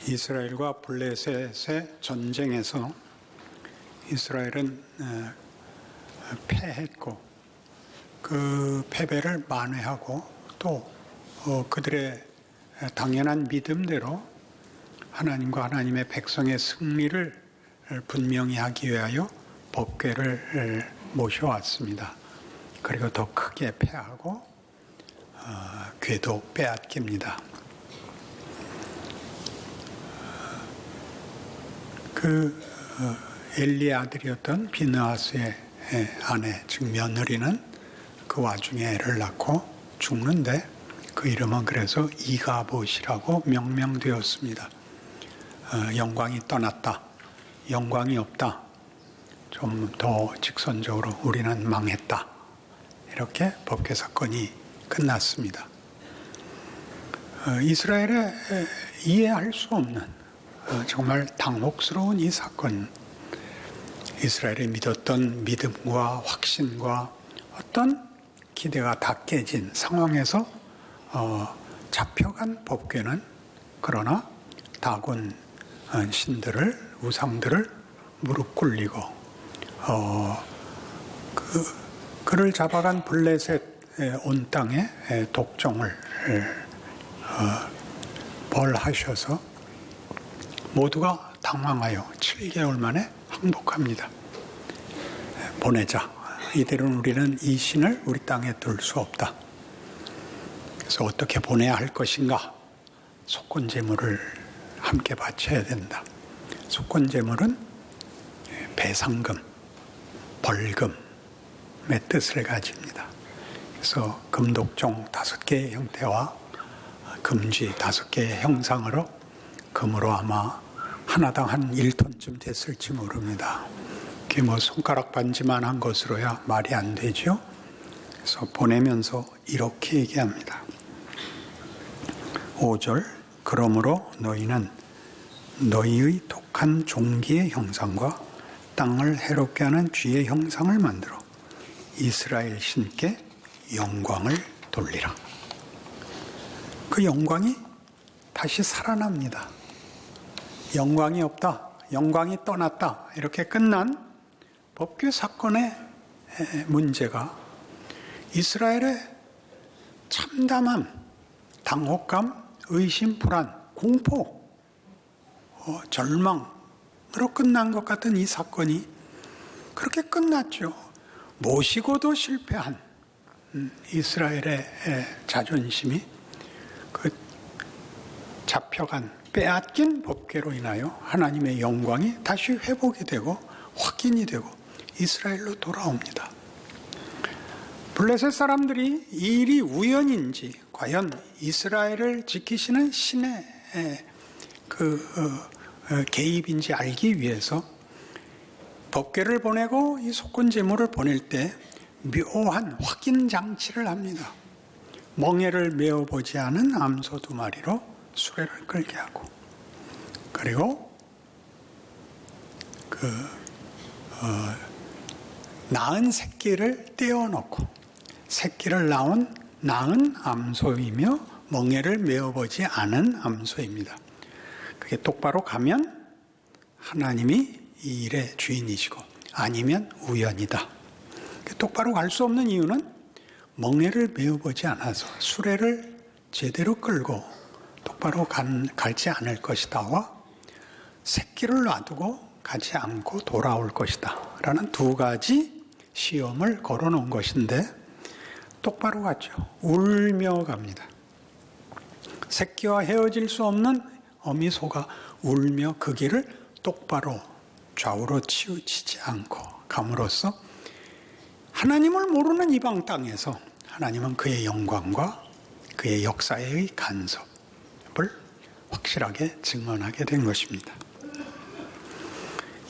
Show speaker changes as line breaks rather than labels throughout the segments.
이스라엘과 블레셋의 전쟁에서 이스라엘은 패했고 그 패배를 만회하고 또 그들의 당연한 믿음대로 하나님과 하나님의 백성의 승리를 분명히 하기 위하여 법궤를 모셔왔습니다. 그리고 더 크게 패하고 궤도 빼앗깁니다. 엘리의 아들이었던 비느하스의 아내, 즉 며느리는 그 와중에 애를 낳고 죽는데 그 이름은 그래서 이가봇이라고 명명되었습니다. 영광이 떠났다, 영광이 없다, 좀 더 직선적으로 우리는 망했다, 이렇게 법궤 사건이 끝났습니다. 이스라엘의 이해할 수 없는 정말 당혹스러운 이 사건, 이스라엘이 믿었던 믿음과 확신과 어떤 기대가 다 깨진 상황에서 잡혀간 법궤는 그러나 다곤 신들을, 우상들을 무릎 꿇리고 그를 잡아간 블레셋 온 땅에 독종을 벌하셔서 모두가 당황하여 7개월 만에 항복합니다. 보내자. 이대로는 우리는 이 신을 우리 땅에 둘 수 없다. 그래서 어떻게 보내야 할 것인가? 속건제물을 함께 바쳐야 된다. 속건제물은 배상금, 벌금의 뜻을 가집니다. 그래서 금독종 5개의 형태와 금쥐 5개의 형상으로 금으로 아마 하나당 한 1톤쯤 됐을지 모릅니다. 그게 뭐 손가락 반지만 한 것으로야 말이 안 되죠. 그래서 보내면서 이렇게 얘기합니다. 5절, 그러므로 너희는 너희의 독한 종기의 형상과 땅을 해롭게 하는 쥐의 형상을 만들어 이스라엘 신께 영광을 돌리라. 그 영광이 다시 살아납니다. 영광이 없다, 영광이 떠났다, 이렇게 끝난 법궤 사건의 문제가 이스라엘의 참담함, 당혹감, 의심, 불안, 공포, 절망으로 끝난 것 같은 이 사건이 그렇게 끝났죠. 모시고도 실패한 이스라엘의 자존심이 그 잡혀간, 빼앗긴 법궤로 인하여 하나님의 영광이 다시 회복이 되고 확인이 되고 이스라엘로 돌아옵니다. 블레셋 사람들이 이 일이 우연인지, 과연 이스라엘을 지키시는 신의 개입인지 알기 위해서 법궤를 보내고 이 속건제물을 보낼 때 묘한 확인 장치를 합니다. 멍에를 메어보지 않은 암소 2마리로 수레를 끌게 하고, 그리고 낳은 새끼를 떼어놓고, 새끼를 낳은 암소이며 멍에를 메어보지 않은 암소입니다. 그게 똑바로 가면 하나님이 이 일의 주인이시고, 아니면 우연이다. 똑바로 갈 수 없는 이유는 멍에를 메어보지 않아서 수레를 제대로 끌고 똑바로 가지 않을 것이다와 새끼를 놔두고 가지 않고 돌아올 것이다 라는 2가지 시험을 걸어놓은 것인데 똑바로 갔죠. 울며 갑니다. 새끼와 헤어질 수 없는 어미소가 울며 그 길을 똑바로 좌우로 치우치지 않고 감으로써 하나님을 모르는 이방 땅에서 하나님은 그의 영광과 그의 역사의 간섭을 확실하게 증언하게 된 것입니다.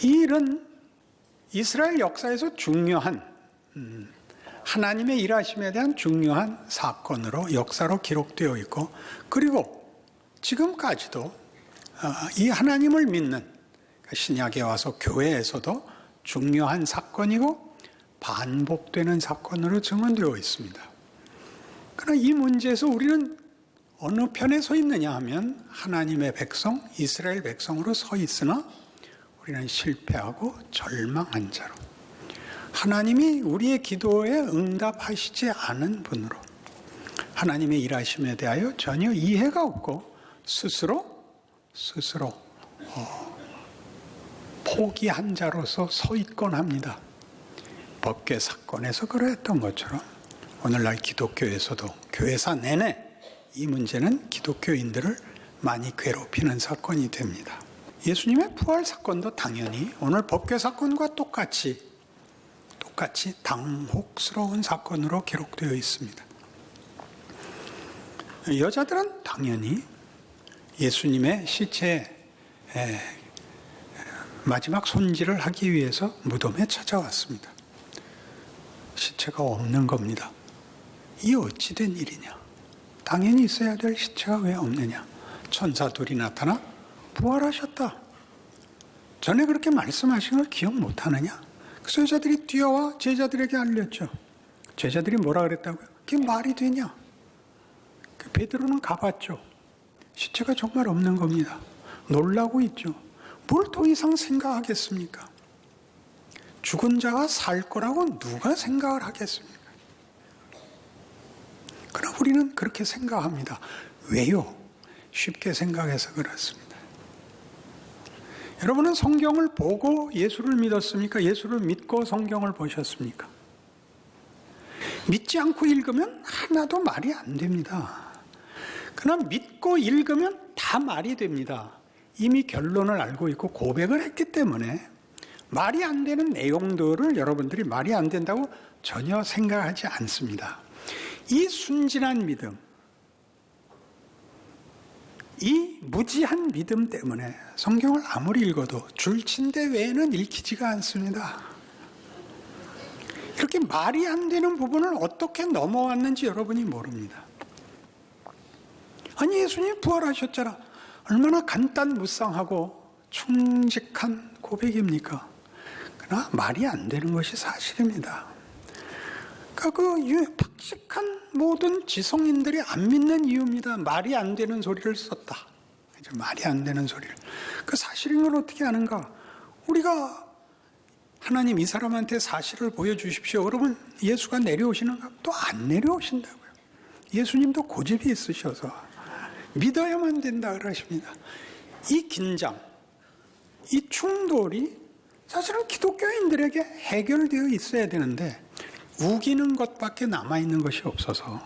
이 일은 이스라엘 역사에서 중요한 하나님의 일하심에 대한 중요한 사건으로 역사로 기록되어 있고, 그리고 지금까지도 이 하나님을 믿는 신약에 와서 교회에서도 중요한 사건이고 반복되는 사건으로 증언되어 있습니다. 그러나 이 문제에서 우리는 어느 편에 서 있느냐 하면 하나님의 백성, 이스라엘 백성으로 서 있으나 우리는 실패하고 절망한 자로, 하나님이 우리의 기도에 응답하시지 않은 분으로, 하나님의 일하심에 대하여 전혀 이해가 없고 스스로 포기한 자로서 서 있곤 합니다. 법궤 사건에서 그랬던 것처럼 오늘날 기독교에서도 교회사 내내 이 문제는 기독교인들을 많이 괴롭히는 사건이 됩니다. 예수님의 부활 사건도 당연히 오늘 법궤 사건과 똑같이 당혹스러운 사건으로 기록되어 있습니다. 여자들은 당연히 예수님의 시체에 마지막 손질을 하기 위해서 무덤에 찾아왔습니다. 시체가 없는 겁니다. 이 어찌 된 일이냐? 당연히 있어야 될 시체가 왜 없느냐? 천사 둘이 나타나 부활하셨다. 전에 그렇게 말씀하신 걸 기억 못하느냐? 그래서 여자들이 뛰어와 제자들에게 알렸죠. 제자들이 뭐라 그랬다고요? 그게 말이 되냐? 베드로는 가봤죠. 시체가 정말 없는 겁니다. 놀라고 있죠. 뭘 더 이상 생각하겠습니까? 죽은 자가 살 거라고 누가 생각을 하겠습니까? 그럼 우리는 그렇게 생각합니다. 왜요? 쉽게 생각해서 그렇습니다. 여러분은 성경을 보고 예수를 믿었습니까? 예수를 믿고 성경을 보셨습니까? 믿지 않고 읽으면 하나도 말이 안 됩니다. 그러나 믿고 읽으면 다 말이 됩니다. 이미 결론을 알고 있고 고백을 했기 때문에 말이 안 되는 내용들을 여러분들이 말이 안 된다고 전혀 생각하지 않습니다. 이 순진한 믿음, 이 무지한 믿음 때문에 성경을 아무리 읽어도 줄친데 외에는 읽히지가 않습니다. 이렇게 말이 안 되는 부분을 어떻게 넘어왔는지 여러분이 모릅니다. 아니, 예수님 부활하셨잖아. 얼마나 간단무쌍하고 충직한 고백입니까? 그러나 말이 안 되는 것이 사실입니다. 그러니까 박식한 모든 지성인들이 안 믿는 이유입니다. 말이 안 되는 소리를 썼다. 이제 말이 안 되는 소리를. 그 사실인 걸 어떻게 아는가? 우리가 하나님 이 사람한테 사실을 보여주십시오. 그러면 예수가 내려오시는가? 또 안 내려오신다고요. 예수님도 고집이 있으셔서 믿어야만 된다 그러십니다. 이 긴장, 이 충돌이 사실은 기독교인들에게 해결되어 있어야 되는데 우기는 것밖에 남아있는 것이 없어서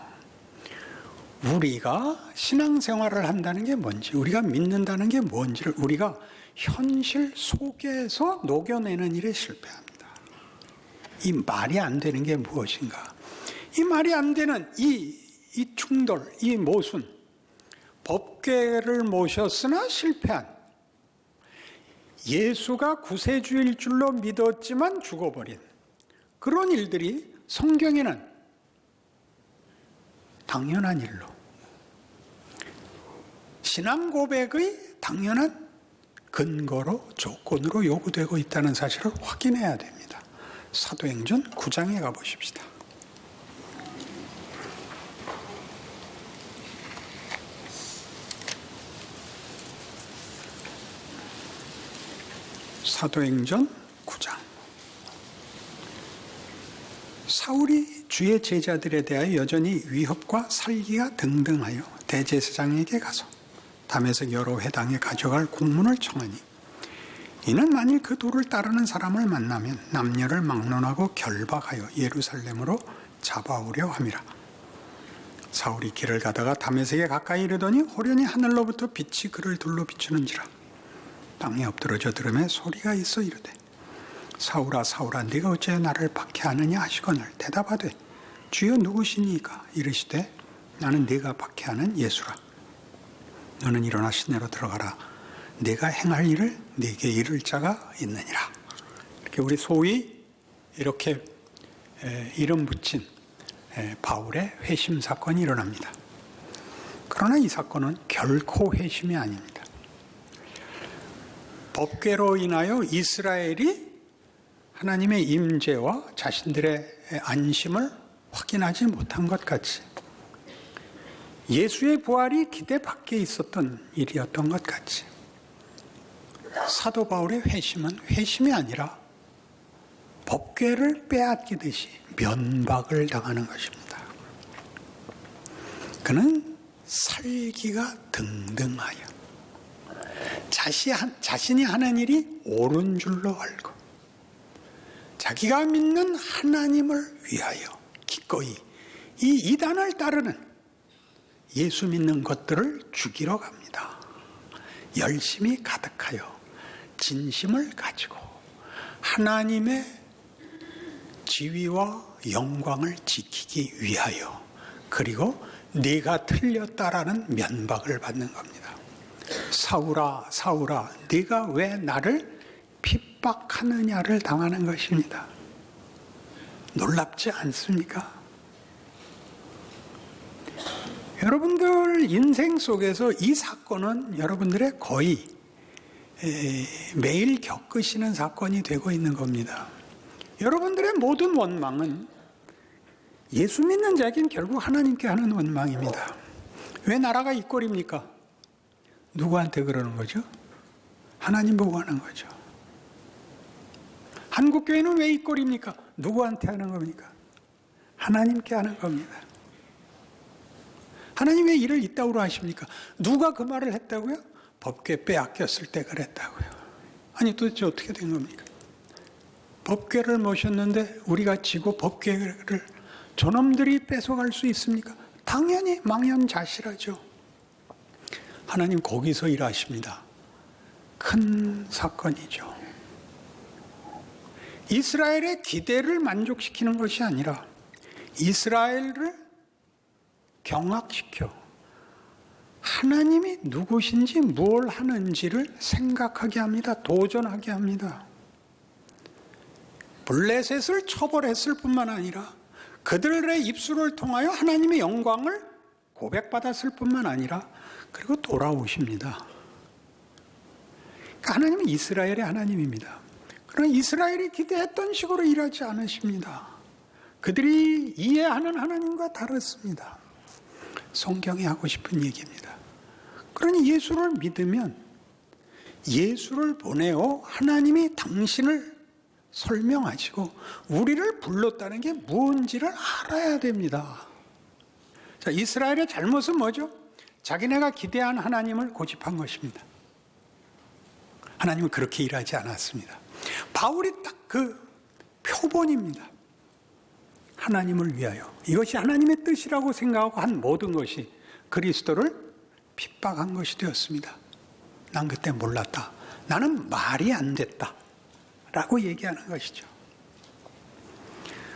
우리가 신앙생활을 한다는 게 뭔지, 우리가 믿는다는 게 뭔지를 우리가 현실 속에서 녹여내는 일에 실패합니다. 이 말이 안 되는 게 무엇인가? 이 말이 안 되는 이 충돌, 이 모순, 법궤를 모셨으나 실패한, 예수가 구세주일 줄로 믿었지만 죽어버린 그런 일들이 성경에는 당연한 일로, 신앙 고백의 당연한 근거로, 조건으로 요구되고 있다는 사실을 확인해야 됩니다. 사도행전 9장에 가보십시다. 사도행전 9장. 사울이 주의 제자들에 대하여 여전히 위협과 살기가 등등하여 대제사장에게 가서 다메섹 여러 회당에 가져갈 공문을 청하니, 이는 만일 그 도를 따르는 사람을 만나면 남녀를 막론하고 결박하여 예루살렘으로 잡아오려 함이라. 사울이 길을 가다가 다메섹에 가까이 이르더니 호련히 하늘로부터 빛이 그를 둘러 비추는지라. 땅에 엎드러져 들음에 소리가 있어 이르되, 사울아 사울아 네가 어찌 나를 박해하느냐 하시거늘 대답하되, 주여 누구시니까? 이르시되, 나는 네가 박해하는 예수라. 너는 일어나 시내로 들어가라. 네가 행할 일을 네게 이를 자가 있느니라. 이렇게 우리 소위 이렇게 이름 붙인 바울의 회심 사건이 일어납니다. 그러나 이 사건은 결코 회심이 아닙니다. 법궤로 인하여 이스라엘이 하나님의 임재와 자신들의 안심을 확인하지 못한 것 같이 예수의 부활이 기대 밖에 있었던 일이었던 것 같이 사도 바울의 회심은 회심이 아니라 법궤를 빼앗기듯이 면박을 당하는 것입니다. 그는 살기가 등등하여 자신이 하는 일이 옳은 줄로 알고 자기가 믿는 하나님을 위하여 기꺼이 이 이단을 따르는 예수 믿는 것들을 죽이러 갑니다. 열심히 가득하여 진심을 가지고 하나님의 지위와 영광을 지키기 위하여, 그리고 네가 틀렸다라는 면박을 받는 겁니다. 사울아 사울아 네가 왜 나를 핍박하느냐를 당하는 것입니다. 놀랍지 않습니까? 여러분들 인생 속에서 이 사건은 여러분들의 거의 매일 겪으시는 사건이 되고 있는 겁니다. 여러분들의 모든 원망은 예수 믿는 자에겐 결국 하나님께 하는 원망입니다. 왜 나라가 이 꼴입니까? 누구한테 그러는 거죠? 하나님 보고 하는 거죠. 한국교회는 왜 이 꼴입니까? 누구한테 하는 겁니까? 하나님께 하는 겁니다. 하나님 왜 일을 이따구로 하십니까? 누가 그 말을 했다고요? 법궤 빼앗겼을 때 그랬다고요. 아니 도대체 어떻게 된 겁니까? 법궤를 모셨는데 우리가 지고 법궤를 저놈들이 뺏어갈 수 있습니까? 당연히 망연자실하죠. 하나님 거기서 일하십니다. 큰 사건이죠. 이스라엘의 기대를 만족시키는 것이 아니라 이스라엘을 경악시켜 하나님이 누구신지 뭘 하는지를 생각하게 합니다. 도전하게 합니다. 블레셋을 처벌했을 뿐만 아니라 그들의 입술을 통하여 하나님의 영광을 고백받았을 뿐만 아니라 그리고 돌아오십니다. 그러니까 하나님은 이스라엘의 하나님입니다. 그러나 이스라엘이 기대했던 식으로 일하지 않으십니다. 그들이 이해하는 하나님과 다르습니다. 성경이 하고 싶은 얘기입니다. 그러니 예수를 믿으면 예수를 보내어 하나님이 당신을 설명하시고 우리를 불렀다는 게 뭔지를 알아야 됩니다. 자, 이스라엘의 잘못은 뭐죠? 자기네가 기대한 하나님을 고집한 것입니다. 하나님은 그렇게 일하지 않았습니다. 바울이 딱 그 표본입니다. 하나님을 위하여 이것이 하나님의 뜻이라고 생각하고 한 모든 것이 그리스도를 핍박한 것이 되었습니다. 난 그때 몰랐다. 나는 말이 안 됐다. 라고 얘기하는 것이죠.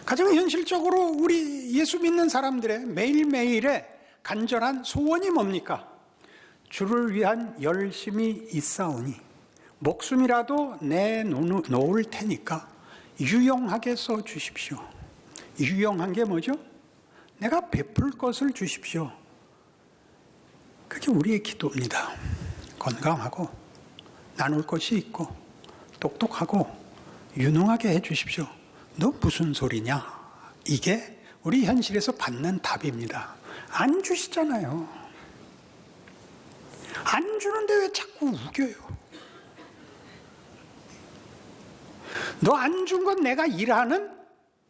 가장 현실적으로 우리 예수 믿는 사람들의 매일매일의 간절한 소원이 뭡니까? 주를 위한 열심히 있사오니 목숨이라도 내놓을 테니까 유용하게 써주십시오. 유용한 게 뭐죠? 내가 베풀 것을 주십시오. 그게 우리의 기도입니다. 건강하고 나눌 것이 있고 똑똑하고 유능하게 해주십시오. 너 무슨 소리냐? 이게 우리 현실에서 받는 답입니다. 안 주시잖아요. 안 주는데 왜 자꾸 우겨요? 너 안 준 건 내가 일하는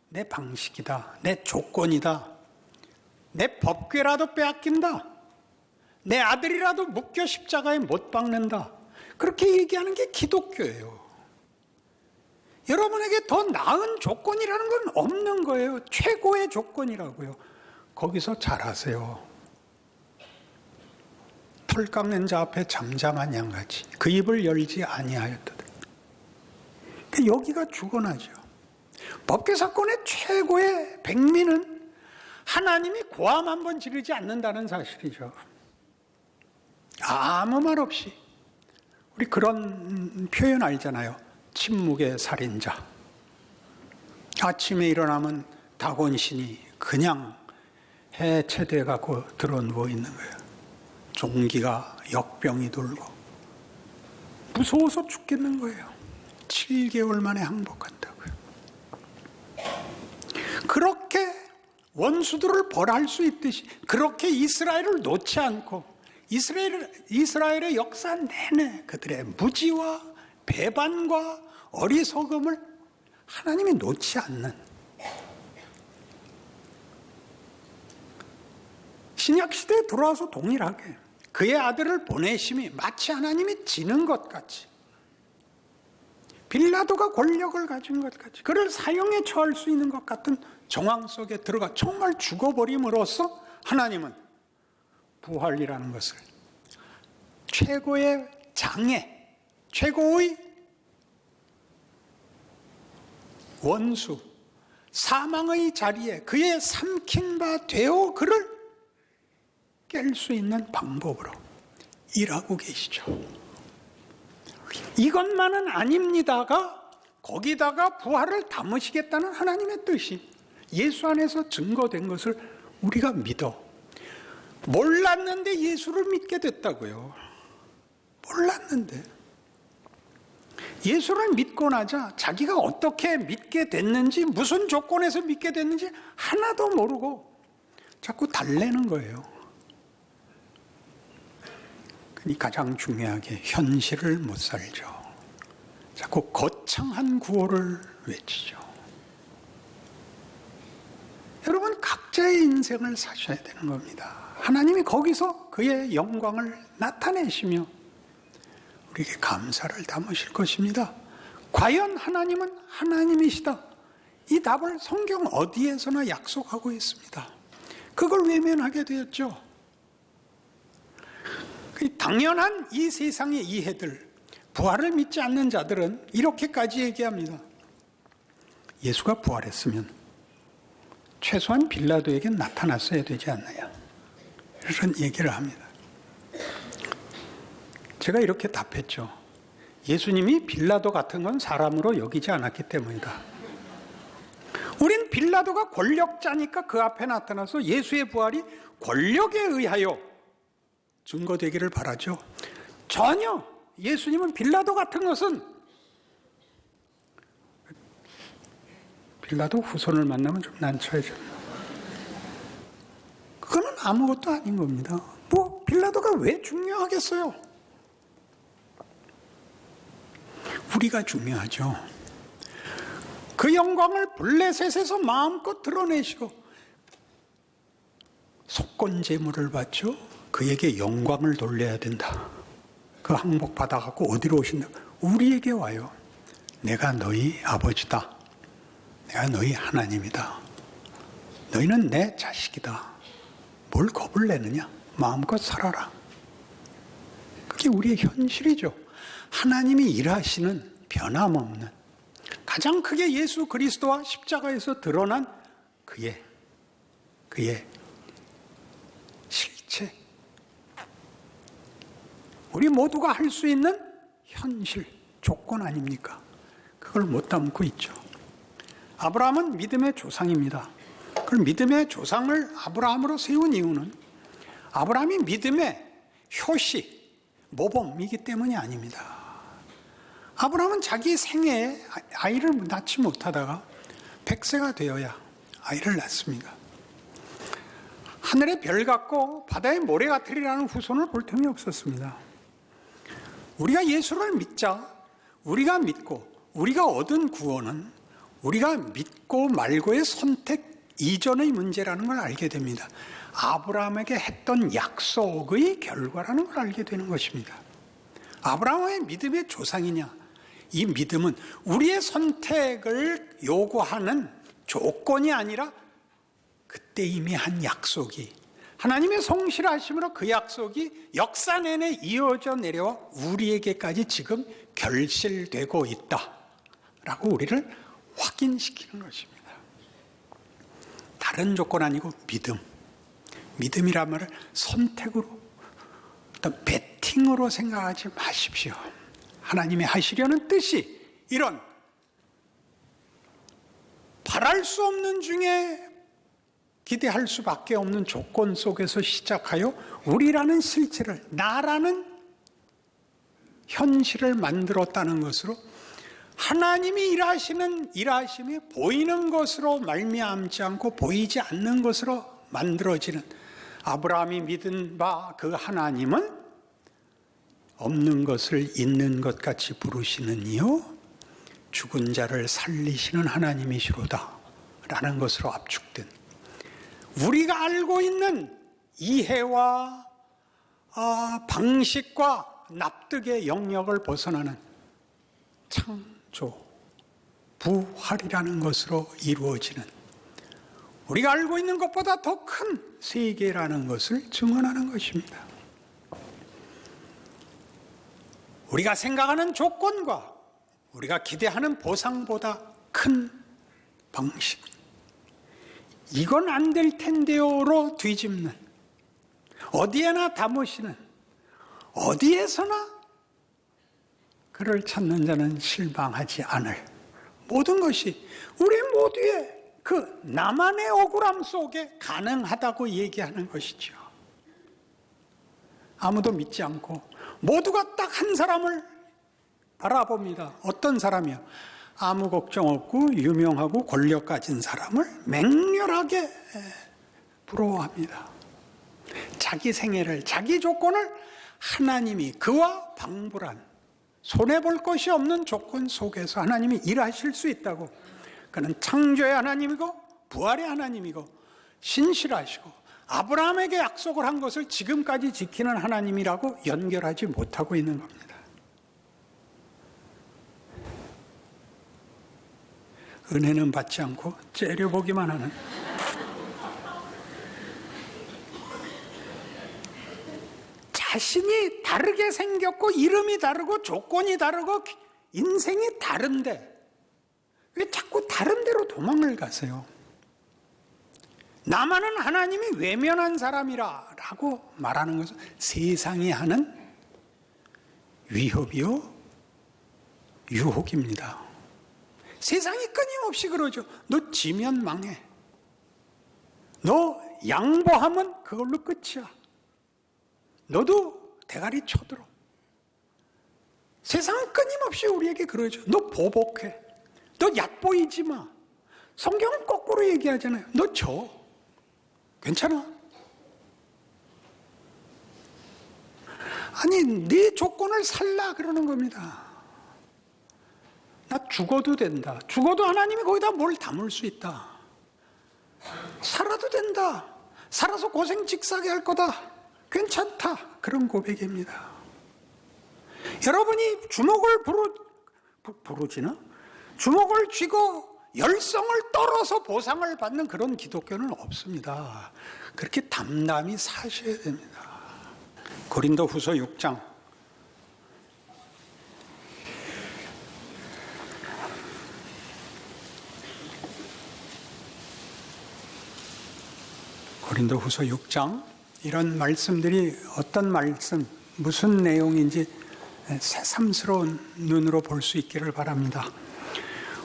내 방식이다. 내 조건이다. 내 법궤라도 빼앗긴다. 내 아들이라도 묶여 십자가에 못 박는다. 그렇게 얘기하는 게 기독교예요. 여러분에게 더 나은 조건이라는 건 없는 거예요. 최고의 조건이라고요. 거기서 잘하세요. 털 깎는 자 앞에 잠잠한 양같이 그 입을 열지 아니하였다. 여기가 죽어나죠. 법궤 사건의 최고의 백미는 하나님이 고함 한 번 지르지 않는다는 사실이죠. 아무 말 없이. 우리 그런 표현 알잖아요. 침묵의 살인자. 아침에 일어나면 다곤신이 그냥 해체돼 갖고 들어 누워 있는 거예요. 종기가 역병이 돌고 무서워서 죽겠는 거예요. 7개월 만에 항복한다고요. 그렇게 원수들을 벌할 수 있듯이 그렇게 이스라엘을 놓지 않고 이스라엘의 역사 내내 그들의 무지와 배반과 어리석음을 하나님이 놓지 않는, 신약시대에 들어와서 동일하게 그의 아들을 보내심이 마치 하나님이 지는 것 같이, 빌라도가 권력을 가진 것 같이, 그를 사형에 처할 수 있는 것 같은 정황 속에 들어가 정말 죽어버림으로써 하나님은 부활이라는 것을 최고의 장애, 최고의 원수, 사망의 자리에 그의 삼킨 바 되어 그를 깰 수 있는 방법으로 일하고 계시죠. 이것만은 아닙니다가 거기다가 부활을 담으시겠다는 하나님의 뜻이 예수 안에서 증거된 것을 우리가 믿어. 몰랐는데 예수를 믿게 됐다고요. 몰랐는데. 예수를 믿고 나자 자기가 어떻게 믿게 됐는지, 무슨 조건에서 믿게 됐는지 하나도 모르고 자꾸 달래는 거예요. 그러니 가장 중요하게 현실을 못 살죠. 자꾸 거창한 구호를 외치죠. 여러분, 각자의 인생을 사셔야 되는 겁니다. 하나님이 거기서 그의 영광을 나타내시며 우리에게 감사를 담으실 것입니다. 과연 하나님은 하나님이시다. 이 답을 성경 어디에서나 약속하고 있습니다. 그걸 외면하게 되었죠. 당연한 이 세상의 이해들, 부활을 믿지 않는 자들은 이렇게까지 얘기합니다. 예수가 부활했으면 최소한 빌라도에게 나타났어야 되지 않나요? 이런 얘기를 합니다. 제가 이렇게 답했죠. 예수님이 빌라도 같은 건 사람으로 여기지 않았기 때문이다. 우린 빌라도가 권력자니까 그 앞에 나타나서 예수의 부활이 권력에 의하여 증거되기를 바라죠. 전혀 예수님은 빌라도 같은 것은, 빌라도 후손을 만나면 좀 난처해져. 그거는 아무것도 아닌 겁니다. 뭐 빌라도가 왜 중요하겠어요? 우리가 중요하죠. 그 영광을 블레셋에서 마음껏 드러내시고 속건제물을 바쳐 그에게 영광을 돌려야 된다. 그 항복 받아갖고 어디로 오신다? 우리에게 와요. 내가 너희 아버지다. 내가 너희 하나님이다. 너희는 내 자식이다. 뭘 겁을 내느냐? 마음껏 살아라. 그게 우리의 현실이죠. 하나님이 일하시는 변함없는, 가장 크게 예수 그리스도와 십자가에서 드러난 그의 실체, 우리 모두가 할 수 있는 현실, 조건 아닙니까? 그걸 못 담고 있죠. 아브라함은 믿음의 조상입니다. 그 믿음의 조상을 아브라함으로 세운 이유는 아브라함이 믿음의 효시, 모범이기 때문이 아닙니다. 아브라함은 자기 생애에 아이를 낳지 못하다가 100세가 되어야 아이를 낳습니다. 하늘의 별 같고 바다의 모래 같으리라는 후손을 볼 틈이 없었습니다. 우리가 예수를 믿자, 우리가 믿고 우리가 얻은 구원은 우리가 믿고 말고의 선택 이전의 문제라는 걸 알게 됩니다. 아브라함에게 했던 약속의 결과라는 걸 알게 되는 것입니다. 아브라함의 믿음의 조상이냐? 이 믿음은 우리의 선택을 요구하는 조건이 아니라 그때 이미 한 약속이, 하나님의 성실하심으로 그 약속이 역사 내내 이어져 내려와 우리에게까지 지금 결실되고 있다라고 우리를 확인시키는 것입니다. 다른 조건 아니고 믿음. 믿음이란 말을 선택으로, 어떤 베팅으로 생각하지 마십시오. 하나님이 하시려는 뜻이 이런 바랄 수 없는 중에 기대할 수밖에 없는 조건 속에서 시작하여 우리라는 실체를, 나라는 현실을 만들었다는 것으로 하나님이 일하심이 보이는 것으로 말미암지 않고 보이지 않는 것으로 만들어지는 아브라함이 믿은 바 그 하나님은 없는 것을 있는 것 같이 부르시는 이요 죽은 자를 살리시는 하나님이시로다 라는 것으로 압축된 우리가 알고 있는 이해와 방식과 납득의 영역을 벗어나는 창조, 부활이라는 것으로 이루어지는 우리가 알고 있는 것보다 더 큰 세계라는 것을 증언하는 것입니다. 우리가 생각하는 조건과 우리가 기대하는 보상보다 큰 방식, 이건 안 될 텐데요로 뒤집는, 어디에나 담으시는, 어디에서나 그를 찾는 자는 실망하지 않을 모든 것이 우리 모두의 그 나만의 억울함 속에 가능하다고 얘기하는 것이죠. 아무도 믿지 않고 모두가 딱 한 사람을 바라봅니다. 어떤 사람이요? 아무 걱정 없고 유명하고 권력 가진 사람을 맹렬하게 부러워합니다. 자기 생애를, 자기 조건을 하나님이 그와 방불한 손해볼 것이 없는 조건 속에서 하나님이 일하실 수 있다고, 그는 창조의 하나님이고 부활의 하나님이고 신실하시고 아브라함에게 약속을 한 것을 지금까지 지키는 하나님이라고 연결하지 못하고 있는 겁니다. 은혜는 받지 않고 째려보기만 하는, 자신이 다르게 생겼고 이름이 다르고 조건이 다르고 인생이 다른데 왜 자꾸 다른 데로 도망을 가세요? 나만은 하나님이 외면한 사람이라 라고 말하는 것은 세상이 하는 위협이요 유혹입니다. 세상이 끊임없이 그러죠. 너 지면 망해. 너 양보하면 그걸로 끝이야. 너도 대가리 쳐들어. 세상은 끊임없이 우리에게 그러죠. 너 보복해. 너 얕보이지 마. 성경은 거꾸로 얘기하잖아요. 너 져. 괜찮아. 아니, 네 조건을 살라 그러는 겁니다. 나 죽어도 된다. 죽어도 하나님이 거기다 뭘 담을 수 있다. 살아도 된다. 살아서 고생 직사게 할 거다. 괜찮다. 그런 고백입니다. 여러분이 주먹을 부르지나? 주먹을 쥐고 열성을 떨어서 보상을 받는 그런 기독교는 없습니다. 그렇게 담담히 사셔야 됩니다. 고린도후서 6장 고린도후서 6장 이런 말씀들이 어떤 말씀, 무슨 내용인지 새삼스러운 눈으로 볼 수 있기를 바랍니다.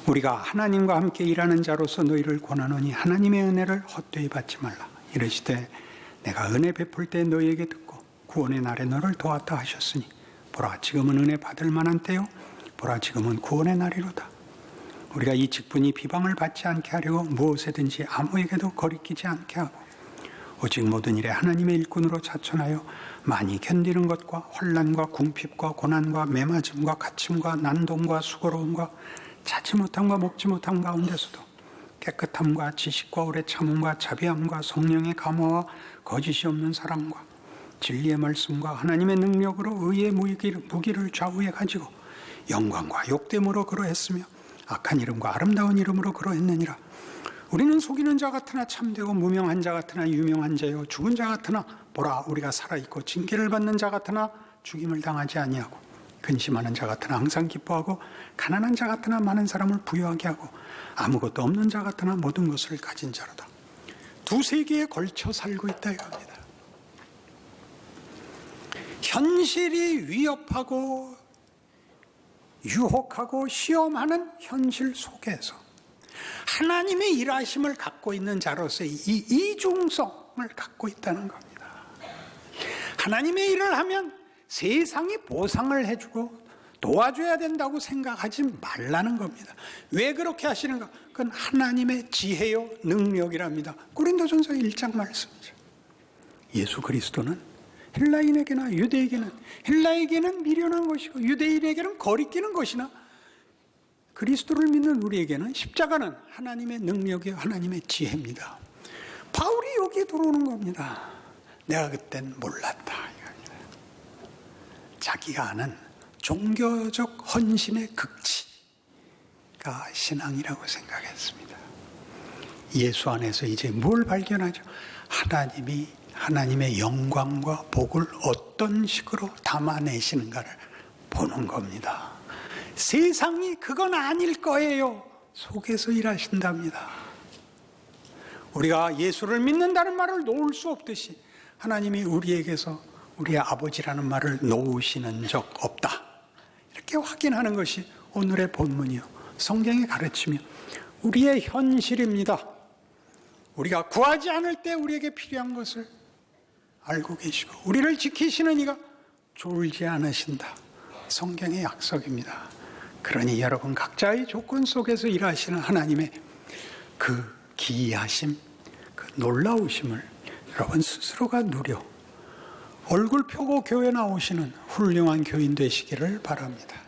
우리가 하나님과 함께 일하는 자로서 너희를 권하노니 하나님의 은혜를 헛되이 받지 말라. 이르시되 내가 은혜 베풀 때 너희에게 듣고 구원의 날에 너를 도왔다 하셨으니 보라 지금은 은혜 받을 만한 때요 보라 지금은 구원의 날이로다. 우리가 이 직분이 비방을 받지 않게 하려고 무엇에든지 아무에게도 거리끼지 않게 하고 오직 모든 일에 하나님의 일꾼으로 자천하여 많이 견디는 것과 환난과 궁핍과 고난과 매맞음과 갇힘과 난동과 수고로움과 자지 못함과 먹지 못함 가운데서도 깨끗함과 지식과 오래 참음과 자비함과 성령의 감화와 거짓이 없는 사랑과 진리의 말씀과 하나님의 능력으로 의의 무기를 좌우에 가지고 영광과 욕됨으로 그러했으며 악한 이름과 아름다운 이름으로 그러했느니라. 우리는 속이는 자 같으나 참되고 무명한 자 같으나 유명한 자요 죽은 자 같으나 보라 우리가 살아있고 징계를 받는 자 같으나 죽임을 당하지 아니하고 근심하는 자 같으나 항상 기뻐하고 가난한 자 같으나 많은 사람을 부유하게 하고 아무것도 없는 자 같으나 모든 것을 가진 자로다. 두 세계에 걸쳐 살고 있다 이겁니다. 현실이 위협하고 유혹하고 시험하는 현실 속에서 하나님의 일하심을 갖고 있는 자로서의 이 이중성을 갖고 있다는 겁니다. 하나님의 일을 하면 세상이 보상을 해주고 도와줘야 된다고 생각하지 말라는 겁니다. 왜 그렇게 하시는가? 그건 하나님의 지혜요 능력이랍니다. 고린도전서 1장 말씀이죠. 예수 그리스도는 헬라인에게나 유대에게는, 헬라에게는 미련한 것이고 유대인에게는 거리끼는 것이나 그리스도를 믿는 우리에게는 십자가는 하나님의 능력이요 하나님의 지혜입니다. 바울이 여기에 들어오는 겁니다. 내가 그땐 몰랐다. 자기가 아는 종교적 헌신의 극치가 신앙이라고 생각했습니다. 예수 안에서 이제 뭘 발견하죠? 하나님이 하나님의 영광과 복을 어떤 식으로 담아내시는가를 보는 겁니다. 세상이 그건 아닐 거예요 속에서 일하신답니다. 우리가 예수를 믿는다는 말을 놓을 수 없듯이 하나님이 우리에게서 우리의 아버지라는 말을 놓으시는 적 없다. 이렇게 확인하는 것이 오늘의 본문이요. 성경의 가르침이요. 우리의 현실입니다. 우리가 구하지 않을 때 우리에게 필요한 것을 알고 계시고 우리를 지키시는 이가 졸지 않으신다. 성경의 약속입니다. 그러니 여러분 각자의 조건 속에서 일하시는 하나님의 그 기이하심, 그 놀라우심을 여러분 스스로가 누려 얼굴 펴고 교회 나오시는 훌륭한 교인 되시기를 바랍니다.